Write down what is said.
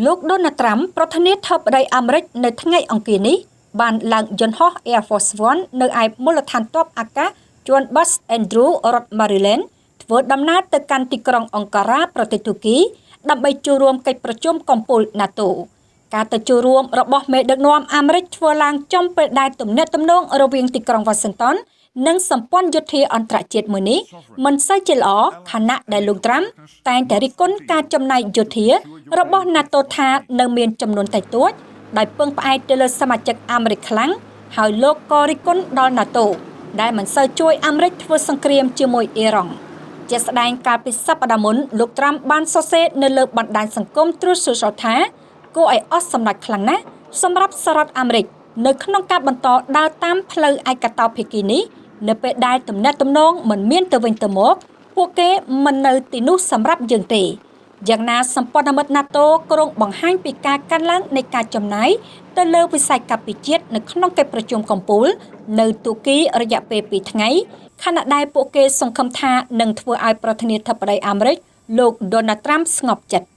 លោក Donald Trump ប្រធានាធិបតីអាមេរិកនៅថ្ងៃអង្គារនេះបានឡើងយន្តហោះ Air Force One នៅឯមូលដ្ឋានទ័ពអាកាសជួន Base Andrews រដ្ឋ Maryland ធ្វើដំណើរទៅកាន់ទីក្រុងអង្ការ៉ាប្រទេសទូគីដើម្បីចូលរួមកិច្ចប្រជុំកំពូល NATO ការទៅចូលរួមរបស់មេដឹកនាំអាមេរិកធ្វើឡើងចំពេលដែលទំនាក់ទំនងរវាងទីក្រុង Washington និងសម្ព័ន្ធយោធាអន្តរជាតិមួយនេះមិនសូវជាល្អខណៈដែលលោក Trump តែងតែរិះគន់ការចំណាយយោធារបស់ NATO ថានៅមានចំនួនតិចតួចដោយពឹងផ្អែកទៅលើសមាជិកអាមេរិកខ្លាំងហើយលោកក៏រិះគន់ដល់ NATO ដែលមិនសូវជួយអាមេរិកធ្វើសង្គ្រាមជាមួយអ៊ីរ៉ង់ជាស្ដែងកាលពីសប្តាហ៍មុនលោក Trump បានសរសេរនៅលើបណ្ដាញសង្គម Truth Social ថាគួរឲ្យអស់សម្ដេចខ្លាំងណាស់សម្រាប់សហរដ្ឋអាមេរិកនៅក្នុងការបន្តដើរតាមផ្លូវឯកតោភាគីនេះនៅពេលដែលទំនាក់ទំនងមិនមានទៅវិញទៅមកពួកគេមិននៅទីនោះសម្រាប់យើងទេយ៉ាងណាសម្ព័ន្ធមិត្ត NATO ក្រុងបង្ហាញពីការកើនឡើងនៃការចំណាយទៅលើវិស័យការពារជាតិនៅក្នុងកិច្ចប្រជុំកំពូលនៅទូគីរយៈពេល2ថ្ងៃខណៈដែលពួកគេសង្ឃឹមថានឹងធ្វើឲ្យប្រធានាធិបតីអាមេរិកលោក Donald Trump ស្ងប់ចិត្ត